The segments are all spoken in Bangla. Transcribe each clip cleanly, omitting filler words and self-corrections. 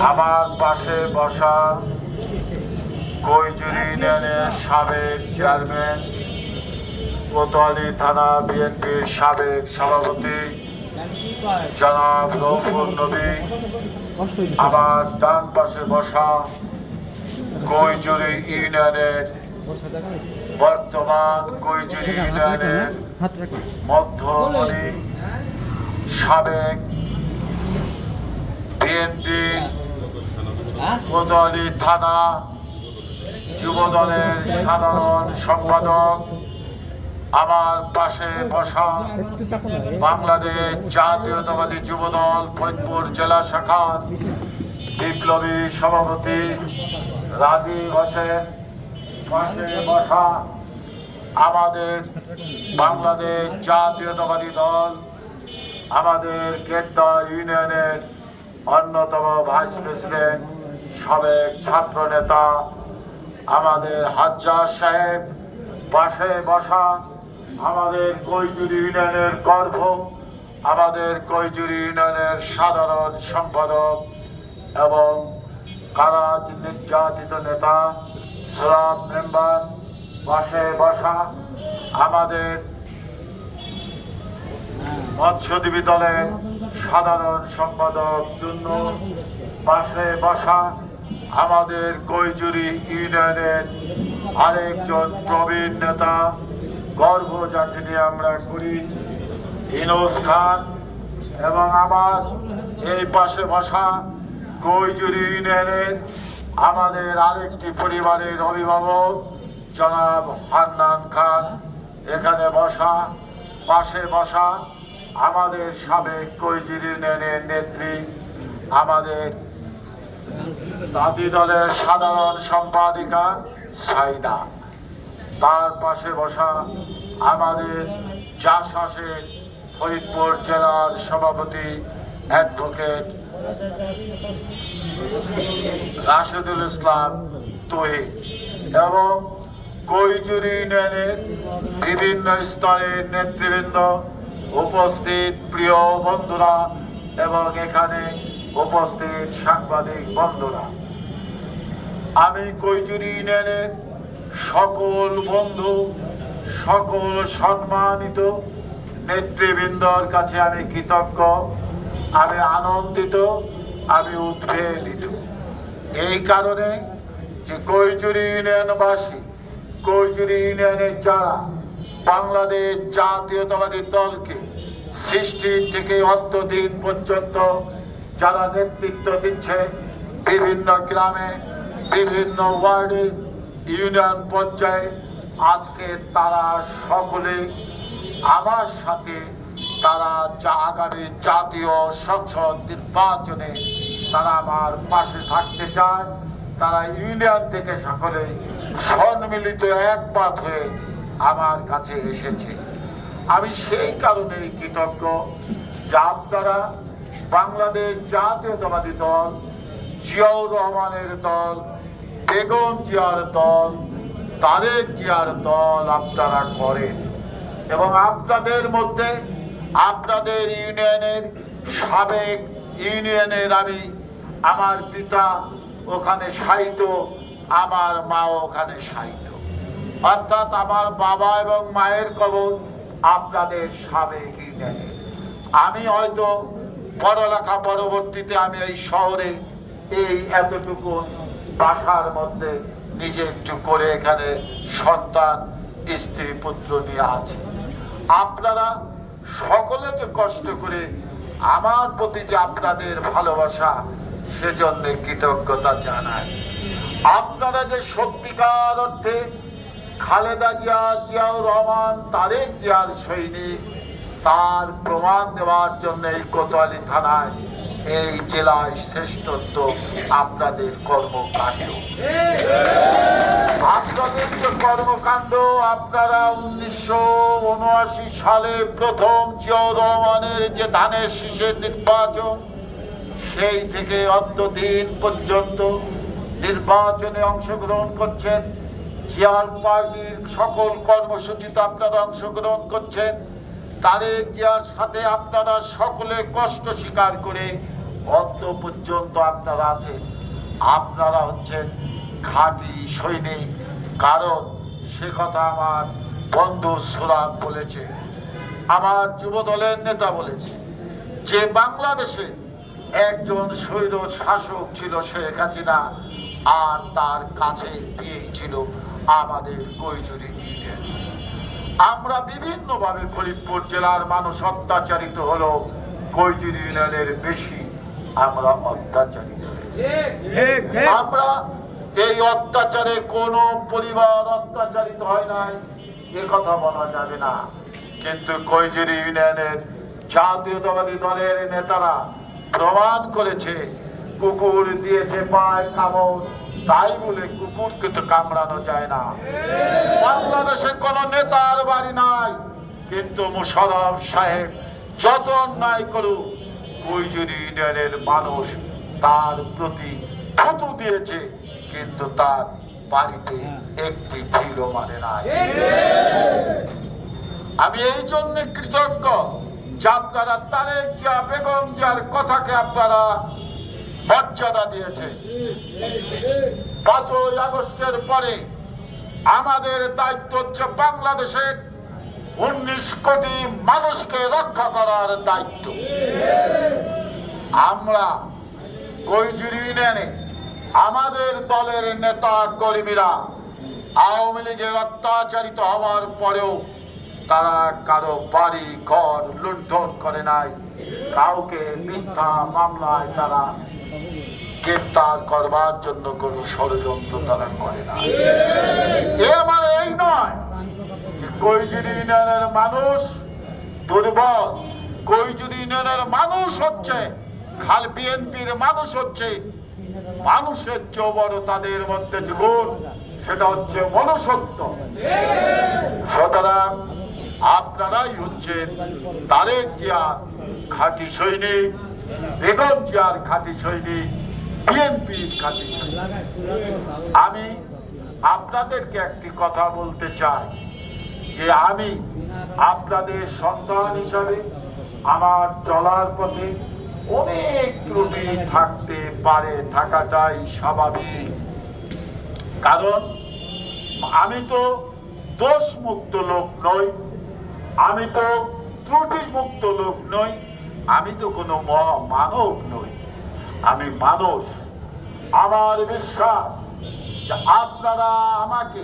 আমার পাশে বসা কৈজুরি ইউনিয়নের সাবেক চেয়ারম্যান, কোতোয়ালি থানা বিএনপির সাবেক সভাপতি জনাব রৌফুল নবী, আমার ডান পাশে বসা কৈজুরি ইউনিয়নের বর্তমান কৈজুরি ইউনিয়নের মধ্যমণি সাবেক বিএনপি কোতোয়ালি থানা যুবদলের সাধারণ সম্পাদক, আমার পাশে বসা বাংলাদেশ জাতীয়তাবাদী যুবদল ফরিদপুর জেলা শাখার বিপ্লবী সভাপতি রাজীব হোসেন, পাশে বসা আমাদের বাংলাদেশ জাতীয়তাবাদী দল আমাদের কেড্ডা ইউনিয়নের অন্যতম ভাইস প্রেসিডেন্ট, সাবেক ছাত্র নেতা আমাদের হাজ্জাজ সাহেব, পাশে বসা আমাদের কৈজুরি ইউনিয়নের গর্ভ, আমাদের কৈজুরি ইউনিয়নের সাধারণ সম্পাদক এবং কারাজ নির্যাতিত নেতা সুরাব মেম্বার, পাশে বসা আমাদের মৎস্যজীবী দলের সাধারণ সম্পাদক জন্য, পাশে বসা আমাদের কৈজুরি ইউনিয়নের আরেকজন প্রবীণ নেতা, গর্ব যাকে নিয়ে আমরা করি, ইনোস খান, এবং আমার এই পাশে বসা কৈজুরি ইউনিয়নের আমাদের আরেকটি পরিবারের অভিভাবক জনাব হান্নান খান এখানে বসা, পাশে বসা আমাদের সাবেক কৈজুরি ইউনিয়নের নেত্রী, আমাদের দাদি দলের সাধারণ সম্পাদিকা সাইদা, তার পাশে বসা আমাদের জাসাসের ফরিদপুর জেলার সভাপতি অ্যাডভোকেট রাশেদুল ইসলাম তুহিন, এবং কৈজুরি ইউনিয়নের বিভিন্ন স্তরের নেতৃবৃন্দ, উপস্থিত প্রিয় বন্ধুরা এবং এখানে উপস্থিত সাংবাদিক বন্ধুরা, আমি কৈজুরি ইউনিয়নের সকল বন্ধু, সকল সম্মানিত নেতৃবৃন্দর কাছে আমি কৃতজ্ঞ, আমি আনন্দিত, আমি উদ্বেলিত এই কারণে যে কৈজুরি ইউনিয়নবাসী, কৈজুরি ইউনিয়নের যারা বাংলাদেশ জাতীয়তাবাদী দলকে সৃষ্টির থেকে অদ্যদিন পর্যন্ত যারা নেতৃত্ব দিচ্ছে, বিভিন্ন গ্রামে, বিভিন্ন ওয়ার্ডে, ইউনিয়ন পর্যায়ে, আজকে তারা সকলে আমার সাথে তারা আগামী জাতীয় সংসদ নির্বাচনে তারা আমার পাশে থাকতে চায়। তারা ইউনিয়ন থেকে সকলে সম্মিলিত একমত হয়ে আমার কাছে এসেছে। আমি সেই কারণেই কৃতজ্ঞ যে আপনারা বাংলাদেশ জাতীয়তাবাদী দল, জিয়াউর রহমানের দল, বেগম জিয়ার দল, তারেক জিয়ার দল আপনারা করেন, এবং আপনাদের মধ্যে আপনাদের ইউনিয়নের সাবেক ইউনিয়নের আমার পিতা ওখানে শায়িত, আমার মা ওখানে শায়িত, অর্থাৎ আমার বাবা এবং মায়ের কবর আপনাদের সাবেক ইউনিয়নে। আমি হয়তো পড়ালেখা পরবর্তীতে আমি এই শহরে এই এতটুকু বাসার মধ্যে নিজে একটু করে এখানে সন্তান, স্ত্রী, পুত্র নিয়ে আছি। আপনারা সকলেকে কষ্ট করে আমার প্রতি যে আপনাদের ভালোবাসা, সেজন্য কৃতজ্ঞতা জানাই। আপনারা যে সত্যিকার অর্থে খালেদা জিয়া, জিয়াউর রহমান, তারেক জিয়ার সৈনিক, তার প্রমাণ দেওয়ার জন্য এই কোতোয়ালি থানায়, এই জেলায় শ্রেষ্ঠত্ব আপনাদের কর্মকাণ্ড। আপনাদের যে কর্মকাণ্ড, আপনারা 1979 সালে প্রথম জিয়াউর রহমানের যে ধানের শীষের নির্বাচন, সেই থেকে অদ্যদিন পর্যন্ত নির্বাচনে অংশগ্রহণ করছেন, জিয়ার পার্টির সকল কর্মসূচিতে আপনারা অংশগ্রহণ করছেন, তারেক জিয়ার সাথে আপনারা সকলে কষ্ট স্বীকার করে অন্ত পর্যন্ত আপনারা আছেন, আপনারা হচ্ছেন খাঁটি সৈনিক। কারণ সে কথা আমার বন্ধু সুরাব বলেছে, আমার যুব দলের নেতা বলেছে যে বাংলাদেশে একজন স্বৈর শাসক ছিল শেখ হাসিনা, আর তার কাছে বিয়ে ছিল আমাদের কৈজুরি ইউনিয়ন। আমরা বিভিন্নভাবে ফরিদপুর জেলার মানুষ অত্যাচারিত হলো, কৈজুরি ইউনিয়নের বেশি আমরা অত্যাচারিত। আমরা এই অত্যাচারে কোন পরিবার অত্যাচারিত হয় নাই এ কথা বলা যাবে না, কিন্তু কৈজুরি ইউনিয়নের জাতীয়তাবাদী দলের নেতারা প্রমাণ করেছে কুকুর দিয়েছে পায় কামড়, তাই বলে কুকুরকে তো কামড়ানো যায় না। বাংলাদেশে কোন নেতার বাড়ি নাই, কিন্তু মোশাররফ সাহেব যত অন্যায় করুক কৈজুরি ইউনিয়নের মানুষ তার প্রতি থুতু দিয়েছে, কিন্তু তার বাড়িতে একটি ছিল মানে নাই। আমি এই জন্য কৃতজ্ঞ যে আপনারা তারেক জিয়া বেগম জিয়ার কথাকে আপনারা মর্যাদা দিয়েছে। 5ই আগস্টের পরে আমাদের দায়িত্ব হচ্ছে বাংলাদেশের 19 কোটি মানুষকে রক্ষা করার দায়িত্ব। আমরা কৈজুরি ইউনিয়নে আমাদের দলের নেতা কর্মীরা আওয়ামী লীগের অত্যাচারিত হওয়ার পরেও তারা কারো বাড়ি ঘর লুণ্ঠন করে নাই, কাউকে মিথ্যা মামলায় তারা গ্রেপ্তার করবার জন্য কোন ষড়যন্ত্র তারা করে না। এর মানে এই নয় যে কৈজুরি ইউনিয়নের মানুষ দুর্বল। কৈজুরি ইউনিয়নের মানুষ হচ্ছে খাল বিএনপির মানুষ হচ্ছে মানুষের চেয়ে বড় তাদের মধ্যে যে গুণ, সেটা হচ্ছে মনুষ্যত্ব। সুতরাং আপনারাই হচ্ছেন তারেক জিয়ার খাঁটি সৈনিক, বেগম জিয়ার খাঁটি সৈনিক, বিএনপির খাঁটি সৈনিক। আমি আপনাদেরকে একটি কথা বলতে চাই যে আমি আপনাদের সন্তান হিসাবে আমার চলার পথে অনেক ত্রুটি থাকতে পারে, থাকাটাই স্বাভাবিক। কারণ আমি তো দোষ মুক্ত লোক নই, আমি তো ত্রুটি মুক্ত লোক নই, আমি তো কোনো মহামানব নই, আমি মানুষ। আমার বিশ্বাস যে আপনারা আমাকে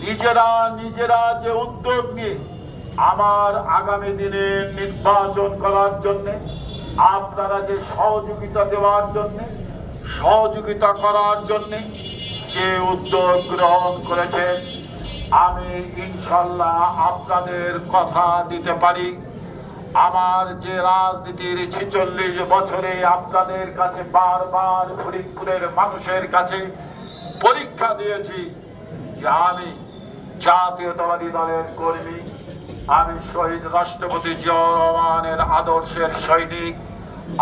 নিজেরা যে উদ্যোগ নিয়ে আমার আগামী দিনে নির্বাচন করার জন্য আপনারা যে সহযোগিতা দেওয়ার জন্য সহযোগিতা করার জন্য যে উদ্যোগ গ্রহণ করেছেন, আমি ইনশাল্লাহ আপনাদের কথা দিতে পারি আমার যে রাজনীতির 46 বছরে আপনাদের কাছে বারবার ফরিদপুরের মানুষের কাছে পরীক্ষা দিয়েছি যে আমি জাতীয়তাবাদী দলের কর্মী, আমি শহীদ রাষ্ট্রপতি জিয়াউর রহমানের আদর্শের সৈনিক,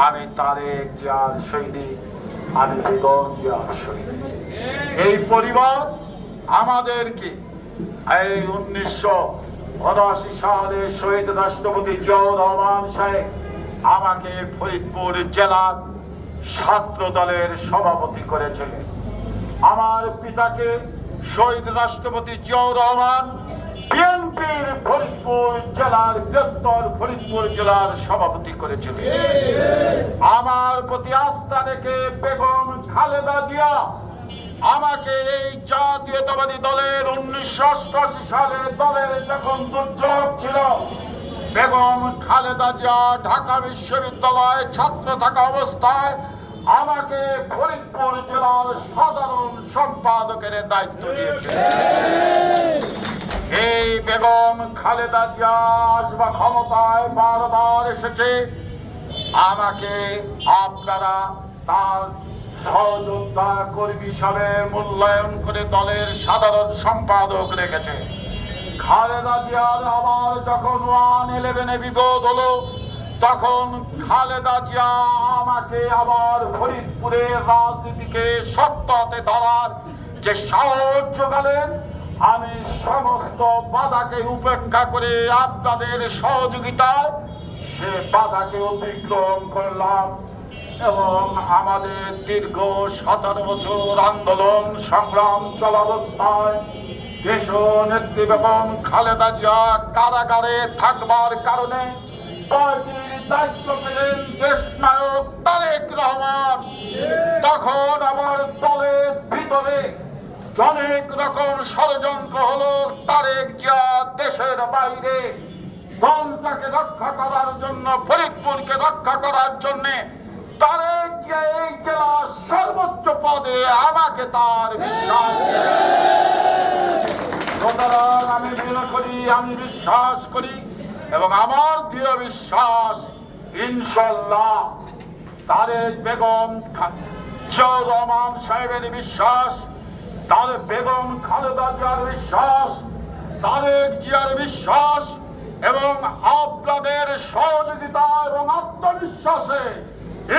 আমি তারেক জিয়ার সৈনিক, আমি বেগম জিয়ার সৈনিক। এই পরিবার আমাদেরকে এই 1979 সালে শহীদ রাষ্ট্রপতি জিয়াউর রহমান সাহেব আমাকে ফরিদপুর জেলার ছাত্র দলের সভাপতি করেছিলেন। আমার পিতাকে শহীদ রাষ্ট্রপতি জিয়াউর রহমান বিএনপির ফরিদপুর জেলার বৃহত্তর ফরিদপুর জেলার সভাপতি করেছিলেন। আমার প্রতি আস্থা রেখে বেগম খালেদা জিয়া আমাকে এই জাতীয়তাবাদী দলের 1988 সালে দলের যখন দুর্যোগ ছিল, বেগম খালেদা জিয়া ঢাকা বিশ্ববিদ্যালয়ে ছাত্র থাকা অবস্থায় আমাকে ফরিদপুর জেলার সাধারণ সম্পাদকের দায়িত্ব দিয়েছে। এই বেগম খালেদা জিয়া আসবা ক্ষমতায় বারবার এসেছে, আমাকে আপনারা তার সহযোদ্ধা কর্মী হিসাবে মূল্যায়ন করে দলের সাধারণ সম্পাদক রেখেছে। খালেদা জিয়ার আবার যখন 1-11 বিপদ হলো, তখন খালেদা জিয়া আমাকে আবার ফরিদপুরের রাজনীতিকে শক্ত হাতে ধরার যে সাহস জোগালেন, আমি সমস্ত বাধাকে উপেক্ষা করে আপনাদের সহযোগিতায় সে বাধাকে অতিক্রম করলাম এবং আমাদের দীর্ঘ 17 বছর আন্দোলন সংগ্রাম চলাবস্থায় দেশ নেত্রী বেগম খালেদা জিয়া কারাগারে থাকবার কারণে পার্টির দায়িত্ব পেলেন দেশ নায়ক তারেক রহমান। তখন আমার দলের ভিতরে অনেক রকম ষড়যন্ত্র হলো। তারেক জিয়া দেশের বাইরে, দলটাকে রক্ষা করার জন্য, ফরিদপুরকে রক্ষা করার জন্য তারেক জিয়া এই জেলার সর্বোচ্চ পদে আমাকে তার বিশ্বাস। সুতরাং আমি মনে করি, আমি বিশ্বাস করি এবং আমার দৃঢ় বিশ্বাস ইনশাল্লাহ তারেক বেগম জিয়াউর রহমান সাহেবের বিশ্বাস, তারেক বেগম খালেদা জিয়ার বিশ্বাস, তারেক জিয়ার বিশ্বাস এবং আপনাদের সহযোগিতা এবং আত্মবিশ্বাসে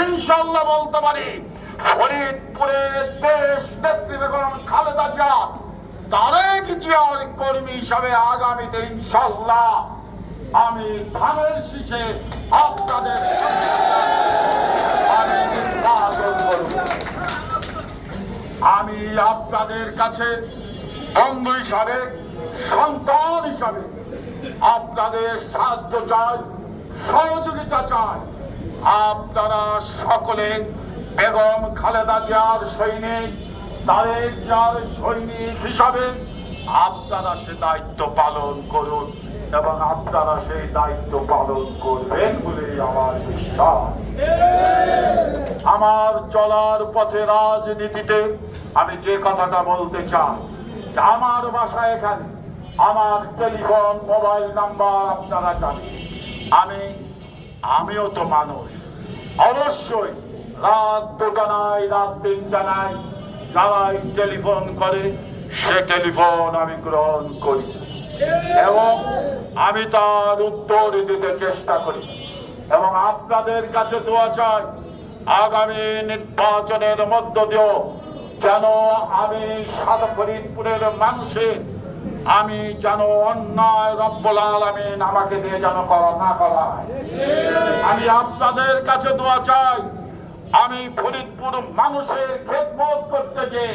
ইনশাল্লাহ বলতে পারি ফরিদপুরের দেশ নেত্রী বেগম খালেদা জিয়া তারেক জিয়ার কর্মী হিসাবে আগামীতে ইনশাল্লাহ আমি ধানের শীষে আপনাদের আমি নির্বাচন করব। আমি আপনাদের কাছে বন্ধু হিসাবে, সন্তান হিসাবে আপনাদের সাহায্য চাই, সহযোগিতা চাই। আপনারা সকলে বেগম খালেদা জিয়ার সৈনিক, তারেক জিয়ার সৈনিক হিসাবে আপনারা সে দায়িত্ব পালন করুন এবং আপনারা সেই দায়িত্ব পালন করবেন বলেই আমার বিশ্বাস। আমার চলার পথে রাজনীতিতে আমি যে কথাটা বলতে চাই, আমার বাসা এখানে, আমার টেলিফোন মোবাইল নাম্বার আপনারা জানেন। আমিও তো মানুষ, অবশ্যই রাত 2টা নাই, রাত 3টা নাই, যারাই টেলিফোন করে সে টেলিফোন আমি গ্রহণ করি এবং আমি তার উত্তর দিতে চেষ্টা করি এবং আপনাদের কাছে দোয়া চাই আগামী নির্বাচনের মধ্য দিয়েও যেন আমি ফরিদপুরের মানুষের আমি যেন অন্যায় রব্বুল আলামিন আমাকে দিয়ে যেন না করায়। আমি আপনাদের কাছে দোয়া চাই আমি ফরিদপুর মানুষের খেদমত করতে যে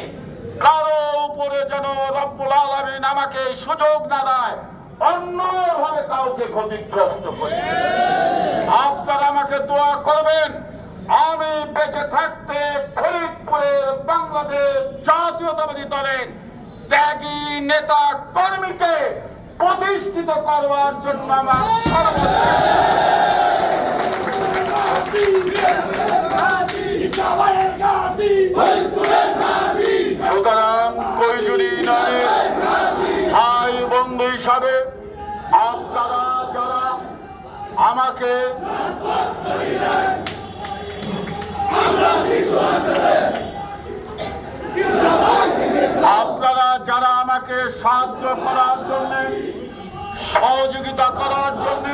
কারো উপরে যেন রব্বুল আলামিন আমাকে সুযোগ না দেয় অন্যভাবে কাউকে ক্ষতিগ্রস্ত করে। আপনারা আমাকে দোয়া করবেন আমি বেঁচে থাকতে ফরিদপুরের বাংলাদেশ জাতীয়তাবাদী দলের ত্যাগী নেতা কর্মীকে প্রতিষ্ঠিত করবার জন্য আমার সুতরাং কৈজুরি নয় ভাই বন্ধু হিসাবে আপনারা যারা আমাকে সাহায্য করার জন্য, সহযোগিতা করার জন্য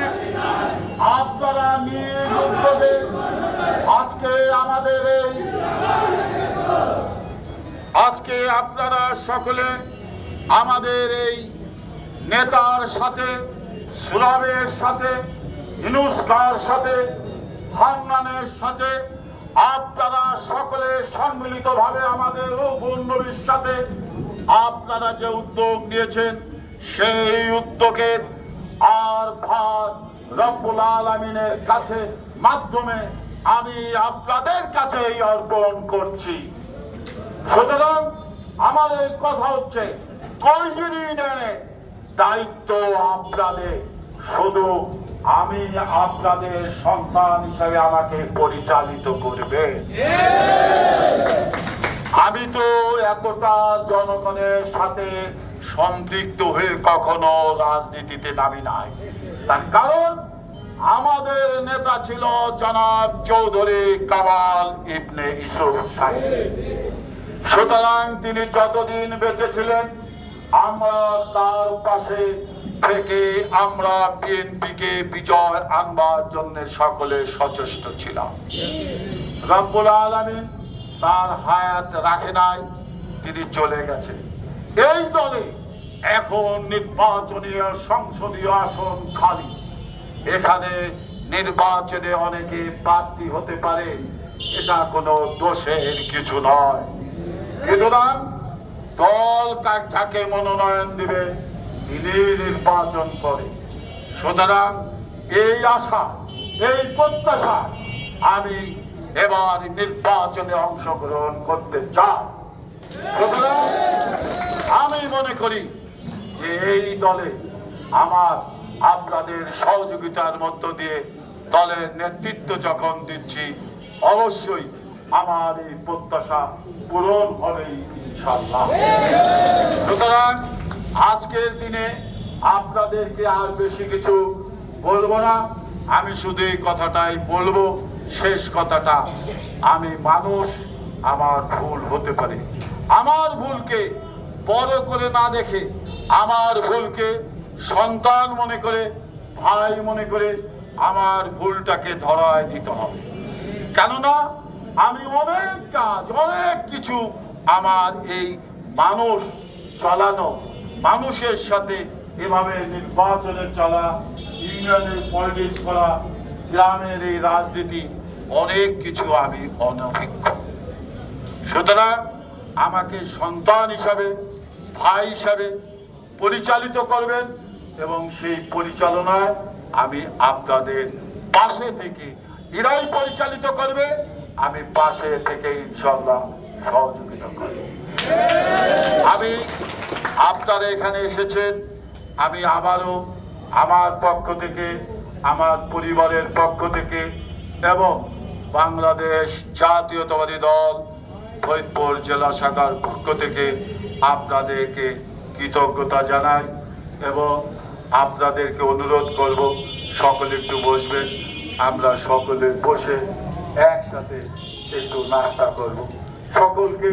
আপনারা নিজ উদ্যোগে আজকে আপনারা সকলে আমাদের এই নেতার সাথে, সুরাবের সাথে, ইনুস্কার সাথে, হান্নানের সাথে আপনারা সকলে সম্মিলিতভাবে আমাদের রৌফুন নবীর সাথে আপনারা যে উদ্যোগ নিয়েছেন সেই উদ্যোগের আর ভাগ রব্বুল আলামিনের কাছে মাধ্যমে আমি আপনাদের কাছে অর্পণ করছি। সুতরাং আমার এই কথা হচ্ছে কৈজুরি ইউনিয়নের দায়িত্ব আপনাদের, শুধু আমি আপনাদের সন্তান হিসেবে আমাকে পরিচালিত করবে। আমি তো এতটা জনগণের সাথে সম্পৃক্ত হয়ে কখনো রাজনীতিতে নামি নাই, তার কারণ আমাদের নেতা ছিল জনাব চৌধুরী কামাল ইবনে ইউসুফ সাহেব। সুতরাং তিনি যতদিন বেঁচে ছিলেন আমরা তার পাশে থেকে আমরা বিএনপিকে বিজয় আনবার জন্য সকলে সচেষ্ট ছিলাম। রব্বুল আলামিন তার হায়াত রাখে নাই, তিনি চলে গেছেন। এই দলে এখন নির্বাচনীয় সংসদীয় আসন খালি, এখানে নির্বাচনে অনেকে প্রার্থী হতে পারে, এটা কোনো দোষের কিছু নয়। সুতরাং দল যাকে মনোনয়ন দিবে তিনি নির্বাচন করে। সুতরাং এই আশা, এই প্রত্যাশা আমি এবার নির্বাচনে অংশগ্রহণ করতে চাই। সুতরাং আমি মনে করি যে এই দলে আপনাদের সহযোগিতার মধ্য দিয়ে দলের নেতৃত্ব যখন দিচ্ছি, অবশ্যই আমার এই প্রত্যাশা পূরণ হবেই ইনশাআল্লাহ। সুতরাং আজকের দিনে আপনাদেরকে আর বেশি কিছু বলবো না, আমি শুধু এই কথাটাই বলবো, শেষ কথাটা, আমি মানুষ, আমার ভুল হতে পারে। আমার ভুলকে বড় করে না দেখে, আমার ভুলকে সন্তান মনে করে, ভাই মনে করে আমার ভুলটাকে ধরায় দিতে হবে। কেননা আমি অনেক কাজ, অনেক কিছু আমার এই মানুষ চালানো, মানুষের সাথে এভাবে নির্বাচনের চলা, ইউনিয়নের পলিটিক্স করা, গ্রামের এই রাজনীতি, অনেক কিছু আমি অনভিজ্ঞ। সুতরাং আমাকে সন্তান হিসাবে, ভাই হিসাবে পরিচালিত করবেন এবং সেই পরিচালনায় আমি আপনাদের পাশে থেকে, এরাই পরিচালিত করবে, আমি পাশে থেকে ইনশাআল্লাহ সহযোগিতা করব। আমি আপনারা এখানে এসেছেন, আমি আবারও আমার পক্ষ থেকে, আমার পরিবারের পক্ষ থেকে এবং বাংলাদেশ জাতীয়তাবাদী দল ফরিদপুর জেলা শাখার পক্ষ থেকে আপনাদেরকে কৃতজ্ঞতা জানাই এবং আপনাদেরকে অনুরোধ করব সকলে একটু বসবেন, আমরা সকলে বসে একসাথে একটু নাস্তা করব। সকলকে